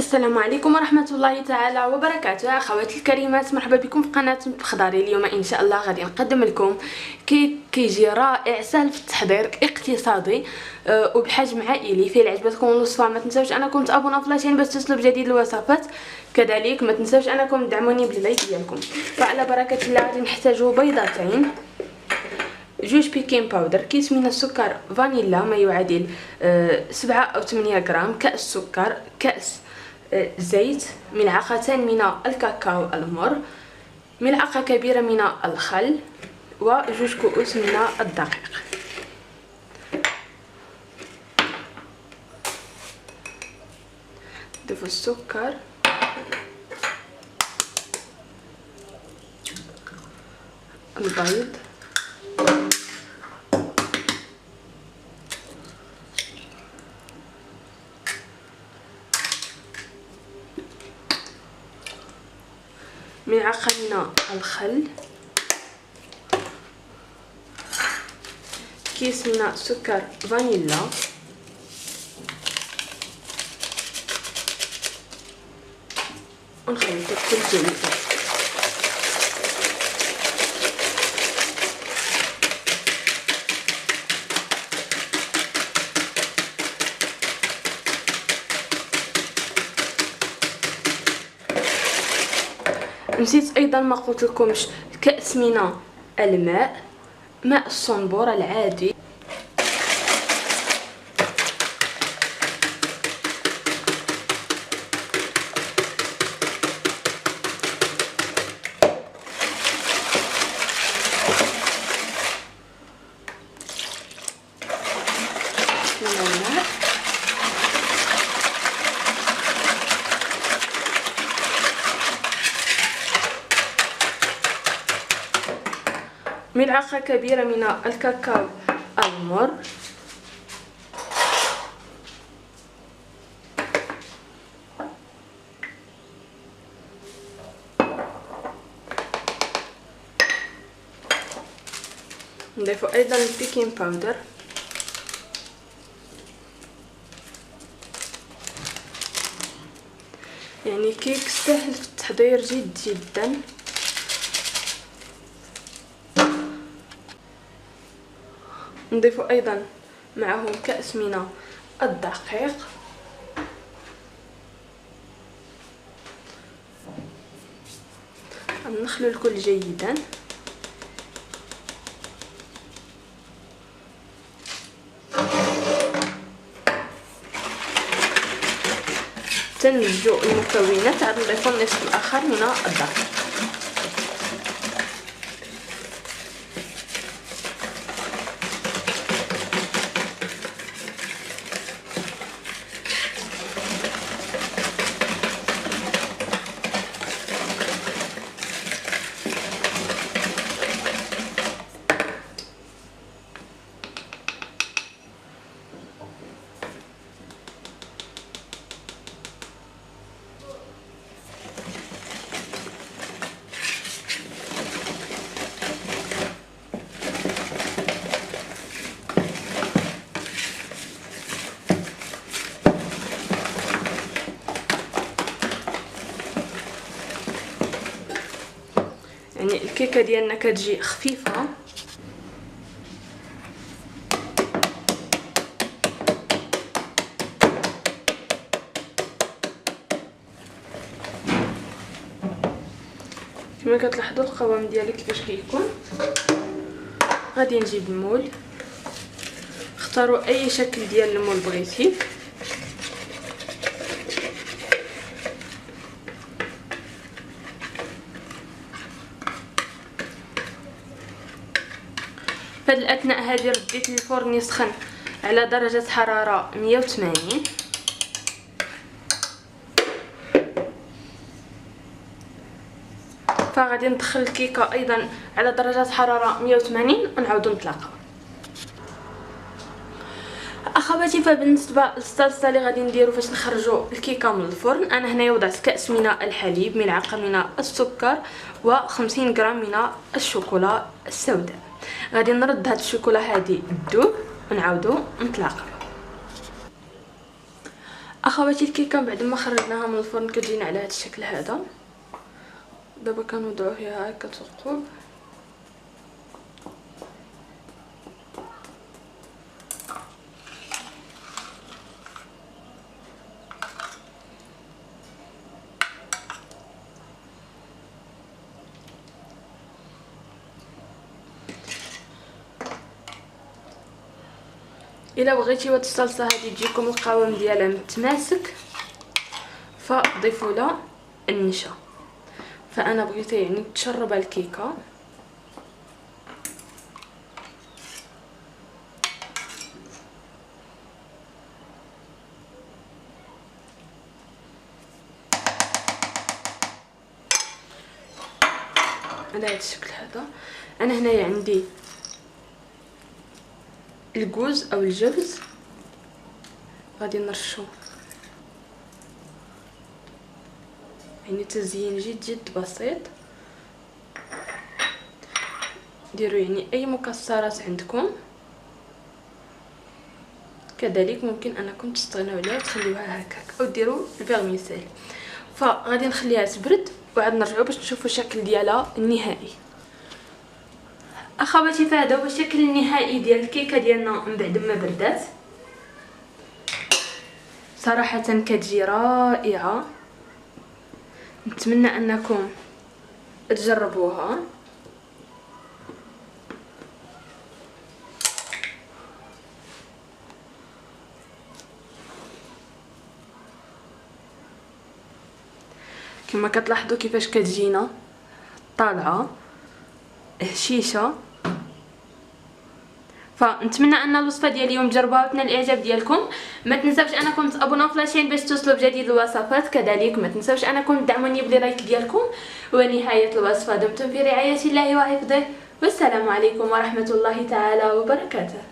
السلام عليكم ورحمة الله تعالى وبركاته. اخواتي الكريمات، مرحبا بكم في قناة خضاري. اليوم ان شاء الله غادي نقدم لكم كيك كيجي رائع سهل في التحضير، اقتصادي وبحجم عائلي. فيه عجبتكم الوصفة ما تنساوش انكم تابوناو في لاشين باش توصلوا بجديد الوصفات. كذلك ما تنساوش انكم تدعموني باللايك ديالكم. فعلى بركة الله غادي نحتاجوا بيضتين، جوج بيكين باودر، كيس من السكر فانيلا ما يعادل 7 أو 8 غرام، كأس سكر، كأس زيت، ملعقتان من الكاكاو المر، ملعقة كبيرة من الخل، وجوج كؤوس من الدقيق. نضيف السكر، البيض، ملعقة من الخل، كيس من سكر فانيلا، ونخلط الكل جيدا. نسيت ايضا ما قلت لكمش، كأس من الماء، ماء الصنبور العادي، ملعقة كبيرة من الكاكاو المر، نضيف ايضا البيكين باودر، يعني كيك سهل في التحضير جدا. نضيف ايضا معه كأس من الدقيق، نخلط الكل جيدا. تنمج المكونات، عاد نضيف النصف الاخر من الدقيق. يعني الكيكه ديالنا كتجي خفيفه. كما كتلاحظوا القوام ديالي كيفاش كيكون. غادي نجيب المول، اختاروا اي شكل ديال المول بغيتي. في الاثناء هذه رديت الفرن يسخن على درجه حراره 180. فغادي ندخل الكيكه ايضا على درجه حراره 180 ونعاودو نتلاقاو. اخواتي، فبالنسبه للصلصه اللي غادي نديرو فاش نخرجوا الكيكه من الفرن، انا هنايا وضعت كأس من الحليب، ملعقه من السكر، و50 غرام من الشوكولا السوداء. غادي نرد هاد الشوكولا هادي تذوب ونعاودو نتلاقاو. اخواتي الكيكه بعد ما خرجناها من الفرن كتجينا على هذا الشكل هذا. دابا كنوضعوا فيها هكا ثقوب. الا بغيتي هاد الصلصه هذه تجيكم القوام ديالها متماسك فضيفوا لها النشا. فانا بغيتها يعني تشرب الكيكه. على هذا الشكل هذا. انا هنايا عندي الجوز او الجوز، غادي نرشو يعني تزيين جد جد بسيط. ديروا يعني اي مكسرات عندكم، كذلك ممكن انكم تستغنوا عليها وتخليوها هكاك او ديروا الفيرميسيل. فغادي نخليها تبرد وعاد نرجعوا باش نشوفوا الشكل ديالها النهائي. اخواتي فهذا هو الشكل النهائي ديال الكيكه ديالنا من بعد ما بردات. صراحه كتجي رائعه، نتمنى انكم تجربوها. كما كتلاحظوا كيفاش كتجينا طالعه هشيشه. فنتمنى ان الوصفه ديال اليوم تجربوها وتنال الاعجاب ديالكم. ما تنساوش انكم تابوناو في لاشين باش توصلوا بجديد الوصفات. كذلك ما تنساوش انكم تدعموني بلايك ديالكم. ونهايه الوصفه دمتم في رعايه الله وحفظه، والسلام عليكم ورحمه الله تعالى وبركاته.